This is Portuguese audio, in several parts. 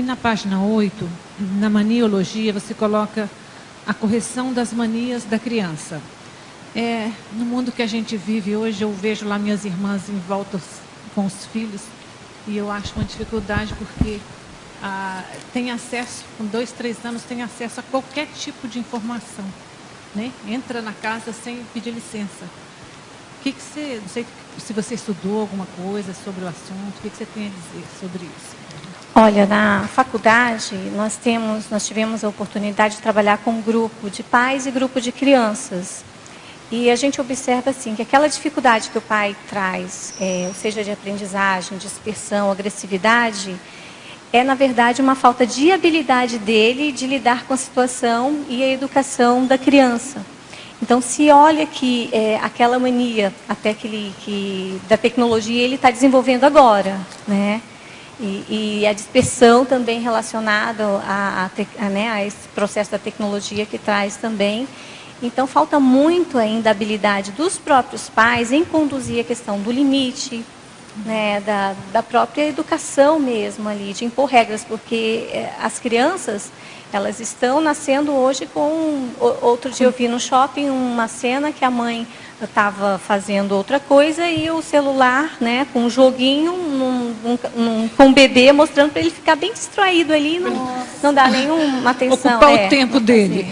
E na página 8, na maniologia, você coloca a correção das manias da criança. No mundo que a gente vive hoje, eu vejo lá minhas irmãs em volta com os filhos, e eu acho uma dificuldade porque tem acesso, com 2, 3 anos, tem acesso a qualquer tipo de informação, né? Entra na casa sem pedir licença. Não sei se você estudou alguma coisa sobre o assunto, o que você tem a dizer sobre isso? Olha, na faculdade nós tivemos a oportunidade de trabalhar com um grupo de pais e grupo de crianças. E a gente observa assim que aquela dificuldade que o pai traz, ou seja, de aprendizagem, dispersão, agressividade, é na verdade uma falta de habilidade dele de lidar com a situação e a educação da criança. Então, se olha que aquela mania até da tecnologia ele está desenvolvendo agora, né? E a dispersão também relacionada a esse processo da tecnologia que traz também. Então, falta muito ainda a habilidade dos próprios pais em conduzir a questão do limite, né, da própria educação mesmo ali, de impor regras, porque as crianças, elas estão nascendo hoje com... Outro dia eu vi no shopping uma cena que a mãe estava fazendo outra coisa e o celular, né, com um joguinho, com um bebê, mostrando para ele ficar bem distraído ali, não dá nenhuma atenção. Ocupar o tempo dele.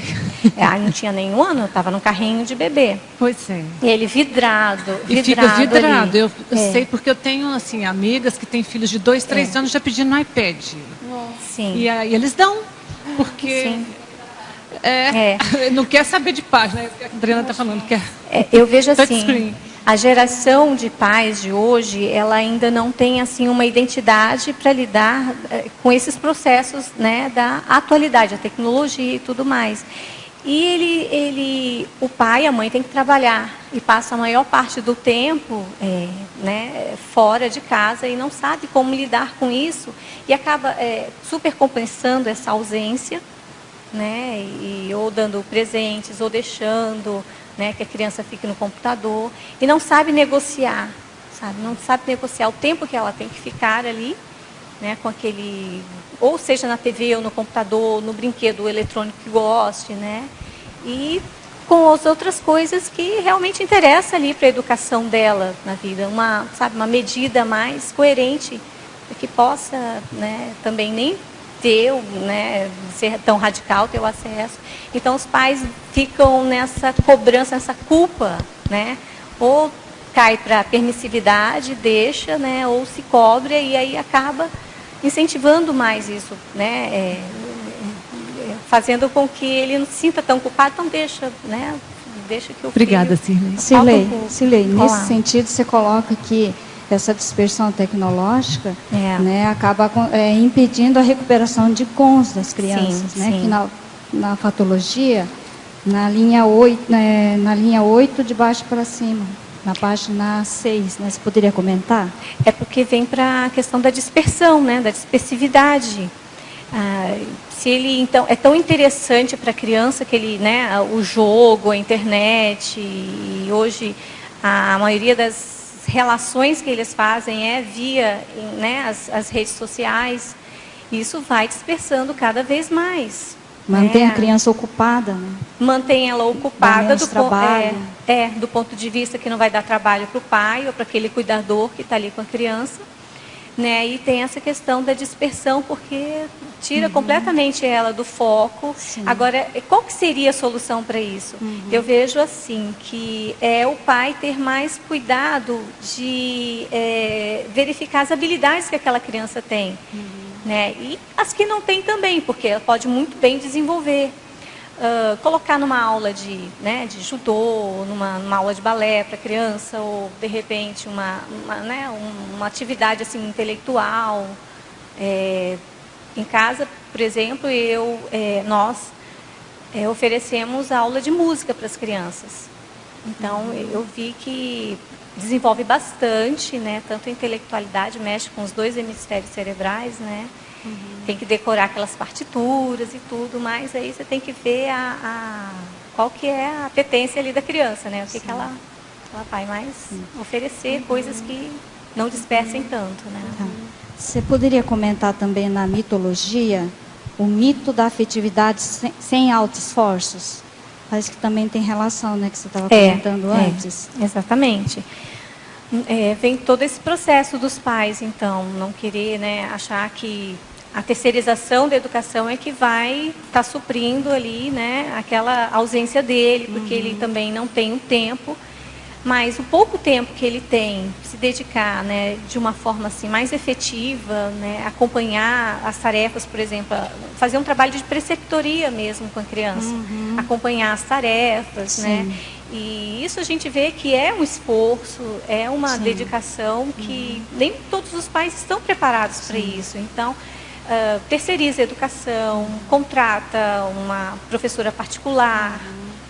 Não tinha nenhum ano, eu estava no carrinho de bebê. Pois é. E ele vidrado. E fica vidrado. Ali. Eu sei porque eu tenho assim, amigas que têm filhos de 2, 3 anos já pedindo no iPad. Sim. E aí eles dão, porque... Sim. Não quer saber de página, né? A Adriana está falando. Eu vejo assim, a geração de pais de hoje, ela ainda não tem assim uma identidade para lidar com esses processos, né, da atualidade, a tecnologia e tudo mais. E o pai e a mãe tem que trabalhar e passa a maior parte do tempo né, fora de casa e não sabe como lidar com isso e acaba supercompensando essa ausência, né, ou dando presentes, ou deixando, né, que a criança fique no computador, e não sabe negociar, não sabe negociar o tempo que ela tem que ficar ali, né, com aquele, ou seja na TV, ou no computador, no brinquedo eletrônico que goste, né, e com as outras coisas que realmente interessam ali para a educação dela na vida, uma medida mais coerente, para que possa, né, também nem ter, né, ser tão radical, ter o acesso. Então, os pais ficam nessa cobrança, nessa culpa, né, ou cai para a permissividade, deixa, né, ou se cobra e aí acaba incentivando mais isso, né, fazendo com que ele não se sinta tão culpado, então deixa, né, deixa que o Obrigada, filho... Cirlei, nesse sentido você coloca que essa dispersão tecnológica né, acaba impedindo a recuperação de cons das crianças. Sim, né, sim. Que na patologia, na linha 8, de baixo para cima, na página 6, né, você poderia comentar? É porque vem para a questão da dispersão, né, da dispersividade. Se ele, então, é tão interessante para a criança que ele, né, o jogo, a internet, e hoje a maioria das relações que eles fazem via, né, as redes sociais, e isso vai dispersando cada vez mais. Mantém a criança ocupada, né? Mantém ela ocupada do do ponto de vista que não vai dar trabalho para o pai ou para aquele cuidador que está ali com a criança, né? E tem essa questão da dispersão, porque tira completamente ela do foco. Sim. Agora, qual que seria a solução para isso? Eu vejo assim, que é o pai ter mais cuidado de verificar as habilidades que aquela criança tem. Né? E as que não tem também, porque ela pode muito bem desenvolver. Colocar numa aula de judô, numa aula de balé para criança, ou de repente uma atividade assim, intelectual. Em casa, por exemplo, nós oferecemos aula de música para as crianças. Então, eu vi que desenvolve bastante, né, tanto a intelectualidade, mexe com os 2 hemisférios cerebrais, né? Tem que decorar aquelas partituras e tudo, mas aí você tem que ver qual que é a apetência ali da criança, né? O que ela vai mais oferecer, coisas que não dispersem tanto, né? Tá. Você poderia comentar também na mitologia o mito da afetividade sem altos esforços? Parece que também tem relação, né, que você estava comentando antes. Exatamente. Vem todo esse processo dos pais, então, não querer, né, achar que a terceirização da educação é que vai estar suprindo ali, né, aquela ausência dele, porque ele também não tem um tempo, mas o pouco tempo que ele tem, se dedicar, né, de uma forma assim mais efetiva, né, acompanhar as tarefas, por exemplo, fazer um trabalho de preceptoria mesmo com a criança, acompanhar as tarefas, né? E isso a gente vê que é um esforço, é uma dedicação que nem todos os pais estão preparados para isso. Então, terceiriza a educação, contrata uma professora particular,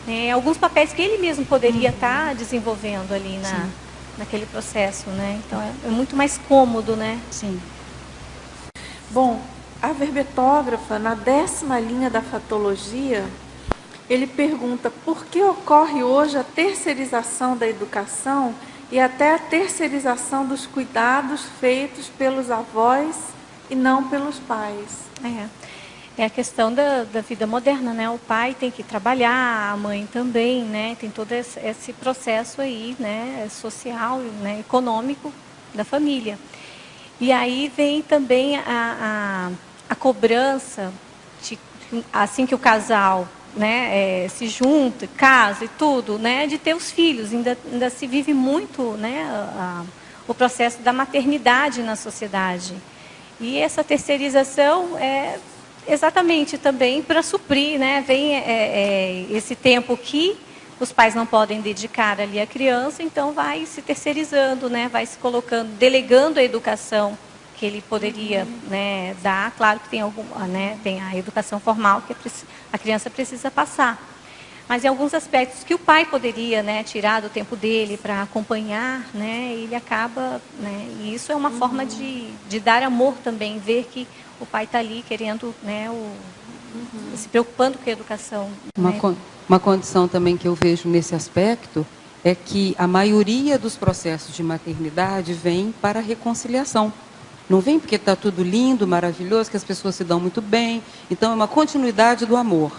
né, alguns papéis que ele mesmo poderia estar desenvolvendo ali naquele processo, né? Então, é muito mais cômodo, né? Sim. Bom, a verbetógrafa, na 10ª linha da fatologia, ele pergunta por que ocorre hoje a terceirização da educação e até a terceirização dos cuidados feitos pelos avós e não pelos pais. É a questão da vida moderna, né? O pai tem que trabalhar, a mãe também, né? Tem todo esse processo aí, né? Social, né? Econômico da família. E aí vem também a cobrança, assim que o casal, né, se junta, casa e tudo, né, de ter os filhos. Ainda se vive muito, né, o processo da maternidade na sociedade. E essa terceirização é exatamente também para suprir, né, vem esse tempo que os pais não podem dedicar ali à criança, então vai se terceirizando, né, vai se colocando, delegando a educação que ele poderia, né, dar. Claro que tem a educação formal que a criança precisa passar. Mas em alguns aspectos que o pai poderia, né, tirar do tempo dele para acompanhar, né, ele acaba, né, e isso é uma forma de dar amor também, ver que o pai está ali querendo, né, se preocupando com a educação. Uma condição também que eu vejo nesse aspecto é que a maioria dos processos de maternidade vem para a reconciliação. Não vem porque está tudo lindo, maravilhoso, que as pessoas se dão muito bem. Então, é uma continuidade do amor.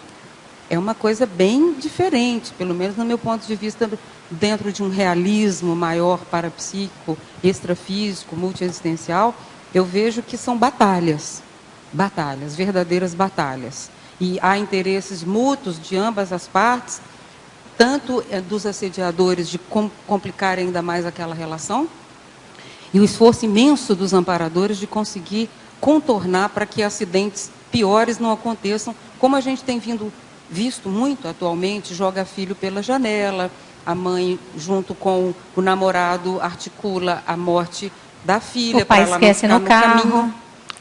É uma coisa bem diferente, pelo menos no meu ponto de vista, dentro de um realismo maior parapsíquico, extrafísico, multiexistencial, eu vejo que são batalhas, verdadeiras batalhas. E há interesses mútuos de ambas as partes, tanto dos assediadores de complicar ainda mais aquela relação, e o esforço imenso dos amparadores de conseguir contornar para que acidentes piores não aconteçam, como a gente tem visto muito atualmente, joga filho pela janela, a mãe, junto com o namorado, articula a morte da filha. O pai esquece no carro.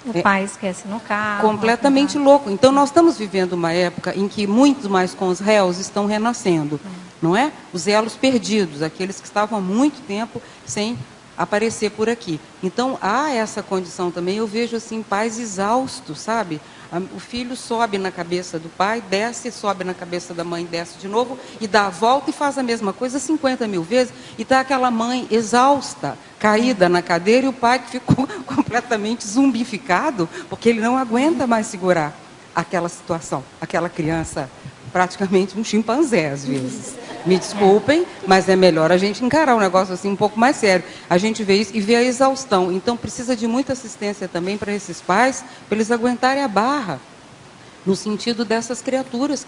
O pai esquece no carro. Completamente louco. Então, nós estamos vivendo uma época em que muitos mais com os réus estão renascendo, não é? Os elos perdidos, aqueles que estavam há muito tempo sem aparecer por aqui. Então, há essa condição também. Eu vejo, assim, pais exaustos, sabe? O filho sobe na cabeça do pai, desce, sobe na cabeça da mãe, desce de novo, e dá a volta e faz a mesma coisa 50.000 vezes. E está aquela mãe exausta, caída na cadeira, e o pai que ficou completamente zumbificado, porque ele não aguenta mais segurar aquela situação, aquela criança, praticamente um chimpanzé, às vezes. Me desculpem, mas é melhor a gente encarar um negócio assim um pouco mais sério. A gente vê isso e vê a exaustão. Então, precisa de muita assistência também para esses pais, para eles aguentarem a barra, no sentido dessas criaturas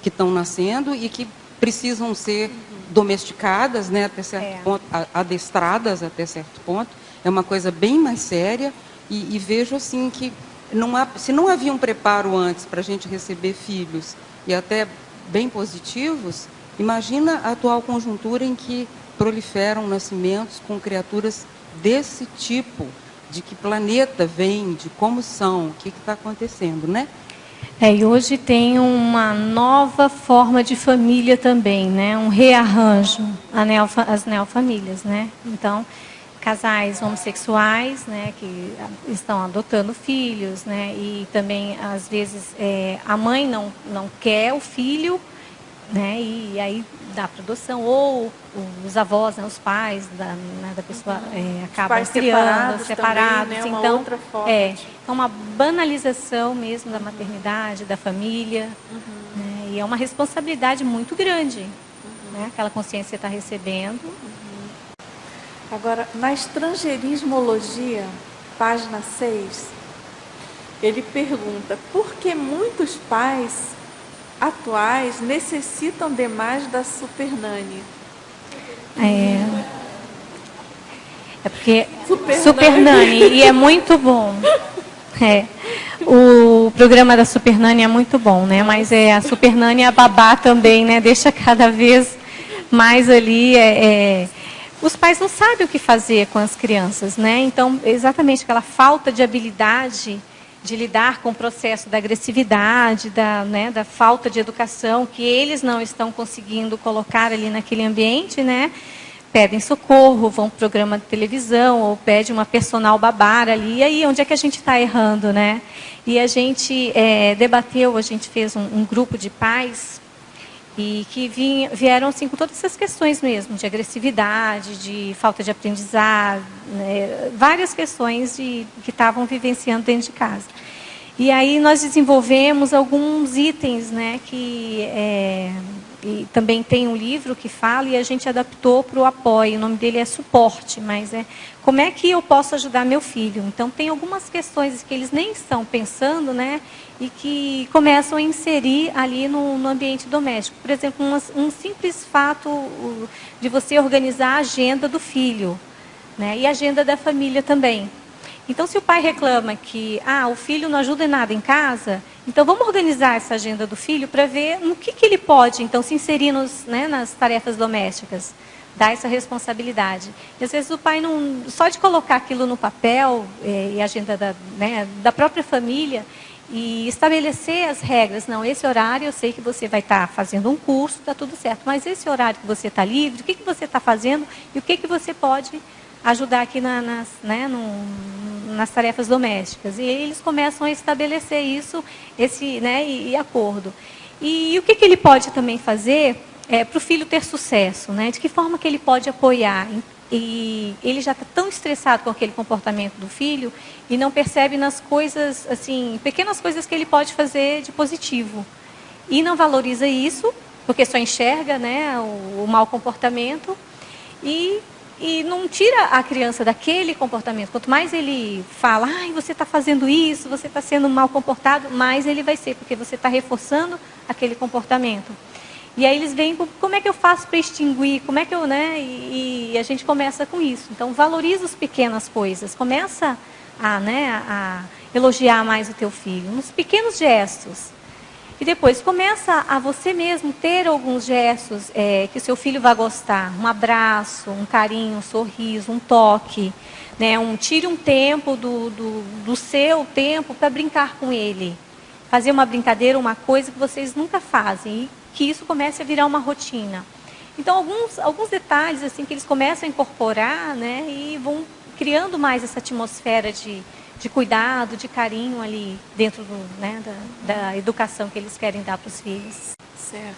que estão nascendo e que precisam ser domesticadas, né, até certo ponto, adestradas até certo ponto. É uma coisa bem mais séria e vejo assim que se não havia um preparo antes para a gente receber filhos e até bem positivos, imagina a atual conjuntura em que proliferam nascimentos com criaturas desse tipo, de que planeta vem, de como são, o que está acontecendo, né? E hoje tem uma nova forma de família também, né? Um rearranjo, as neofamílias, né? Então, casais homossexuais, né, que estão adotando filhos, né? E também, às vezes, a mãe não quer o filho, né? E aí dá para adoção, ou os avós, né, os pais da pessoa acabam criando, separados. Também, né? Então, outra forma então uma banalização mesmo da maternidade, da família, né? E é uma responsabilidade muito grande, né? Aquela consciência que você está recebendo. Agora, na estrangeirismologia, página 6, ele pergunta por que muitos pais atuais necessitam demais da Supernanny. É porque Supernanny, e é muito bom. O programa da Supernanny é muito bom, né? Mas a Supernanny, a babá também, né? Deixa cada vez mais ali. Os pais não sabem o que fazer com as crianças, né? Então, exatamente aquela falta de habilidade de lidar com o processo da agressividade, da falta de educação que eles não estão conseguindo colocar ali naquele ambiente, né? Pedem socorro, vão para o programa de televisão ou pede uma personal babá ali. E aí, onde é que a gente está errando, né? E a gente debateu, a gente fez um grupo de pais e que vieram assim, com todas essas questões mesmo, de agressividade, de falta de aprendizado, né, várias questões que estavam vivenciando dentro de casa. E aí nós desenvolvemos alguns itens, né, e também tem um livro que fala, e a gente adaptou para o apoio, o nome dele é Suporte, mas como é que eu posso ajudar meu filho? Então tem algumas questões que eles nem estão pensando, né, e que começam a inserir ali no ambiente doméstico. Por exemplo, um simples fato de você organizar a agenda do filho, né, e a agenda da família também. Então, se o pai reclama que o filho não ajuda em nada em casa, então vamos organizar essa agenda do filho para ver no que ele pode, então, se inserir nas tarefas domésticas, dar essa responsabilidade. E às vezes o pai não, só de colocar aquilo no papel e a agenda da própria família e estabelecer as regras, não, esse horário eu sei que você vai estar fazendo um curso, está tudo certo, mas esse horário que você está livre, o que você está fazendo e o que você pode ajudar aqui nas tarefas domésticas. E eles começam a estabelecer isso, e acordo. E o que ele pode também fazer para o filho ter sucesso, né? De que forma que ele pode apoiar? E ele já está tão estressado com aquele comportamento do filho e não percebe nas coisas, assim, pequenas coisas que ele pode fazer de positivo. E não valoriza isso, porque só enxerga, né, o mau comportamento e não tira a criança daquele comportamento. Quanto mais ele fala, você está fazendo isso, você está sendo mal comportado, mais ele vai ser, porque você está reforçando aquele comportamento. E aí eles veem, como é que eu faço para extinguir, como é que eu, e a gente começa com isso. Então, valoriza as pequenas coisas, começa a elogiar mais o teu filho, nos pequenos gestos. E depois começa a você mesmo ter alguns gestos que o seu filho vai gostar. Um abraço, um carinho, um sorriso, um toque. Né? Tire um tempo do seu tempo para brincar com ele. Fazer uma brincadeira, uma coisa que vocês nunca fazem. E que isso comece a virar uma rotina. Então, alguns detalhes assim que eles começam a incorporar, né? E vão criando mais essa atmosfera de cuidado, de carinho ali dentro da educação que eles querem dar para os filhos. Certo.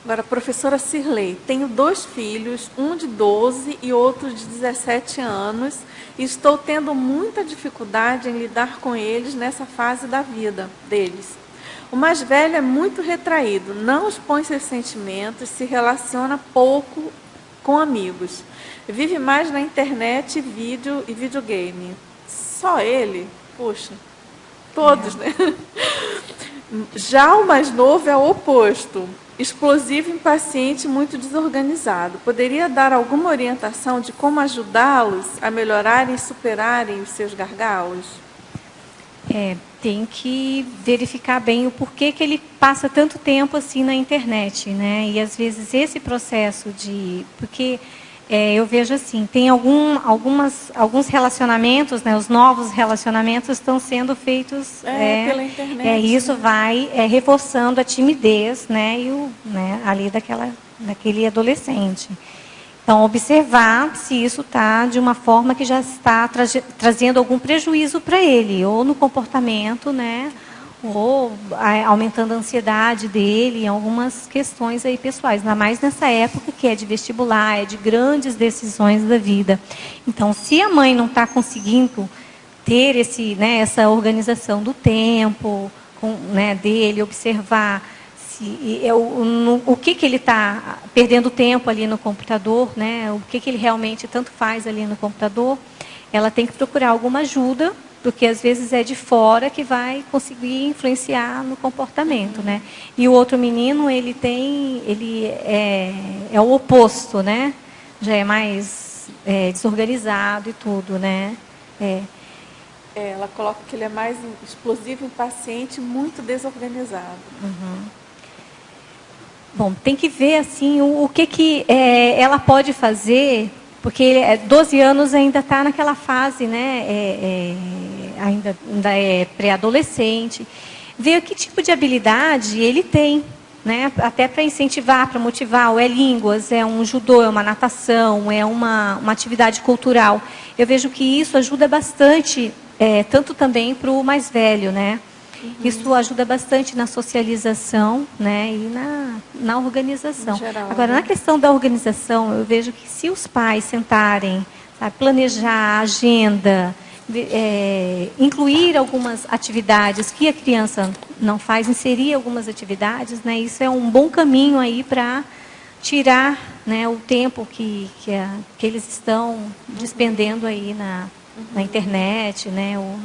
Agora, professora Cirlei, tenho 2 filhos, um de 12 e outro de 17 anos, e estou tendo muita dificuldade em lidar com eles nessa fase da vida deles. O mais velho é muito retraído, não expõe seus sentimentos, se relaciona pouco com amigos. Vive mais na internet, vídeo e videogame. Só ele? Puxa, todos, né? Já o mais novo é o oposto. Explosivo, impaciente, muito desorganizado. Poderia dar alguma orientação de como ajudá-los a melhorarem e superarem os seus gargalos? Tem que verificar bem o porquê que ele passa tanto tempo assim na internet, né? E às vezes esse processo porque eu vejo assim, tem alguns relacionamentos, né? Os novos relacionamentos estão sendo feitos pela internet. Isso vai reforçando a timidez, né? Ali daquele adolescente. Então, observar se isso está de uma forma que já está trazendo algum prejuízo para ele, ou no comportamento, né? ou aumentando a ansiedade dele, em algumas questões aí pessoais, ainda mais nessa época que é de vestibular, é de grandes decisões da vida. Então, se a mãe não está conseguindo ter essa organização do tempo dele, observar o que ele está perdendo tempo ali no computador, o que ele realmente tanto faz ali no computador, ela tem que procurar alguma ajuda, porque às vezes é de fora que vai conseguir influenciar no comportamento, né? E o outro menino, ele é o oposto, né? Já é mais desorganizado e tudo, né? Ela coloca que ele é mais explosivo, impaciente, muito desorganizado. Uhum. Bom, tem que ver assim o que ela pode fazer, porque 12 anos ainda está naquela fase, né? Ainda é pré-adolescente. Ver que tipo de habilidade ele tem, né? Até para incentivar, para motivar. Ou é línguas, é um judô, é uma natação, é uma atividade cultural. Eu vejo que isso ajuda bastante, tanto também para o mais velho, né? Isso ajuda bastante na socialização, né, e na organização. Geral, agora, na questão da organização, eu vejo que se os pais sentarem, sabe, planejar a agenda, incluir algumas atividades que a criança não faz, inserir algumas atividades, né, isso é um bom caminho aí para tirar, né, o tempo que eles estão despendendo aí na internet, né, ou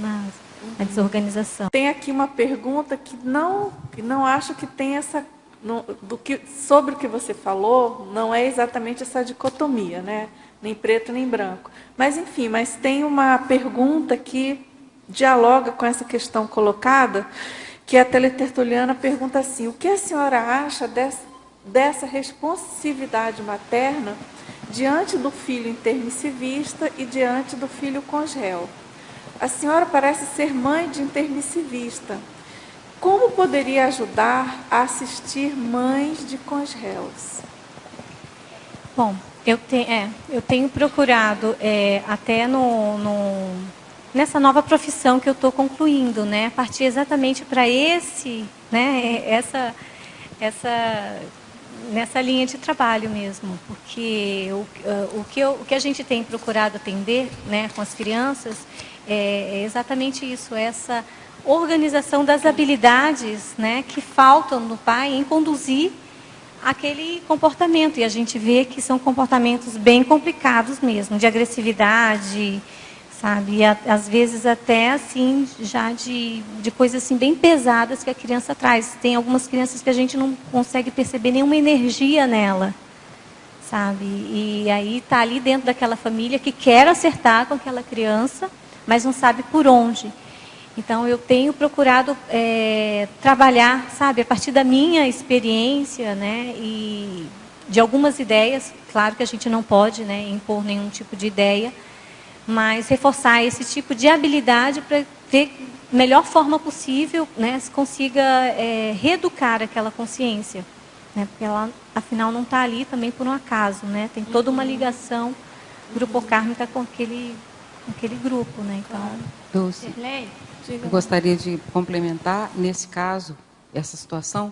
a desorganização. Tem aqui uma pergunta que não acho que tem essa... sobre o que você falou, não é exatamente essa dicotomia, né? Nem preto nem branco. Mas, enfim, tem uma pergunta que dialoga com essa questão colocada, que a teletertuliana pergunta assim: o que a senhora acha dessa responsividade materna diante do filho intermissivista e diante do filho congel? A senhora parece ser mãe de intermissivista. Como poderia ajudar a assistir mães de congéus? Bom, eu tenho procurado, até nessa nova profissão que eu estou concluindo, né, partir exatamente para nessa linha de trabalho mesmo, porque o que a gente tem procurado atender, né, com as crianças é exatamente isso, essa organização das habilidades, né, que faltam no pai em conduzir aquele comportamento. E a gente vê que são comportamentos bem complicados mesmo, de agressividade, sabe? E às vezes até assim, já de coisas assim bem pesadas que a criança traz. Tem algumas crianças que a gente não consegue perceber nenhuma energia nela, sabe? E aí está ali dentro daquela família que quer acertar com aquela criança, mas não sabe por onde. Então, eu tenho procurado trabalhar, sabe, a partir da minha experiência, né, e de algumas ideias. Claro que a gente não pode, né, impor nenhum tipo de ideia, mas reforçar esse tipo de habilidade para ver da melhor forma possível, né, se consiga reeducar aquela consciência, né, porque ela, afinal, não está ali também por um acaso, né, tem toda uma ligação grupocármica com aquele grupo, né, então... Dulce, eu gostaria de complementar, nesse caso, essa situação,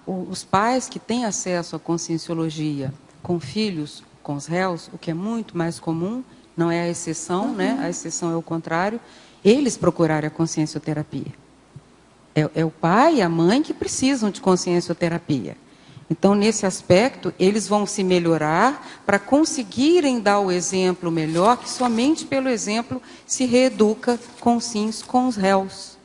os pais que têm acesso à conscienciologia com filhos, com os réus, o que é muito mais comum, não é a exceção, né? A exceção é o contrário, eles procurarem a consciencioterapia. É o pai e a mãe que precisam de consciencioterapia. Então, nesse aspecto, eles vão se melhorar para conseguirem dar o exemplo melhor, que somente pelo exemplo se reeduca com os réus.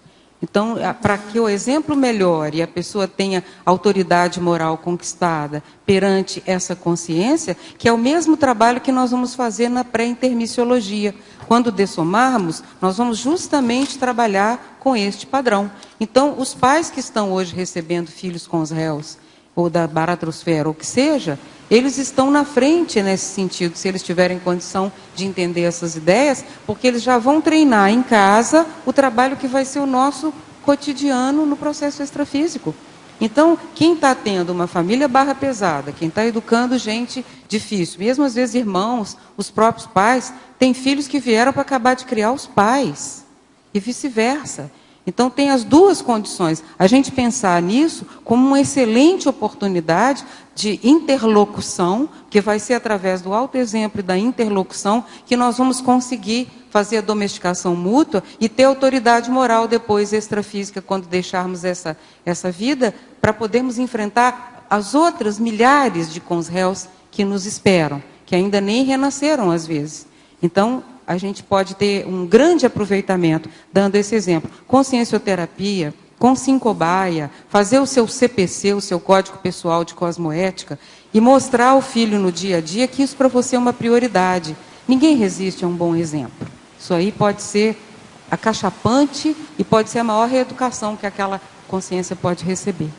Então, para que o exemplo melhore e a pessoa tenha autoridade moral conquistada perante essa consciência, que é o mesmo trabalho que nós vamos fazer na pré-intermissiologia. Quando dessomarmos, nós vamos justamente trabalhar com este padrão. Então, os pais que estão hoje recebendo filhos com os réus, ou da baratrosfera, ou que seja, eles estão na frente nesse sentido, se eles tiverem condição de entender essas ideias, porque eles já vão treinar em casa o trabalho que vai ser o nosso cotidiano no processo extrafísico. Então, quem está tendo uma família barra pesada, quem está educando gente difícil, mesmo às vezes irmãos, os próprios pais, tem filhos que vieram para acabar de criar os pais, e vice-versa. Então, tem as duas condições. A gente pensar nisso como uma excelente oportunidade de interlocução, que vai ser através do autoexemplo e da interlocução que nós vamos conseguir fazer a domesticação mútua e ter autoridade moral depois, extrafísica, quando deixarmos essa vida, para podermos enfrentar as outras milhares de cons-réus que nos esperam, que ainda nem renasceram às vezes. Então, a gente pode ter um grande aproveitamento, dando esse exemplo, com ciencioterapia, com Syncobaia, fazer o seu CPC, o seu Código Pessoal de Cosmoética, e mostrar ao filho no dia a dia que isso para você é uma prioridade. Ninguém resiste a um bom exemplo. Isso aí pode ser acachapante e pode ser a maior reeducação que aquela consciência pode receber.